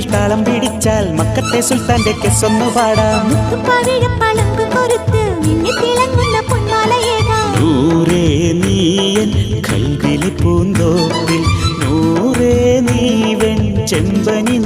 വീണാൽ താളം പിടിച്ചാൽ മക്കത്തെ സുൽത്താന്റെ കെസ്സൊന്നു പാടാം. നൂറേ നീയൻ കൽവിലെ പൂന്തോപ്പിൽ, നൂറേ നീവൻ ചെമ്പനി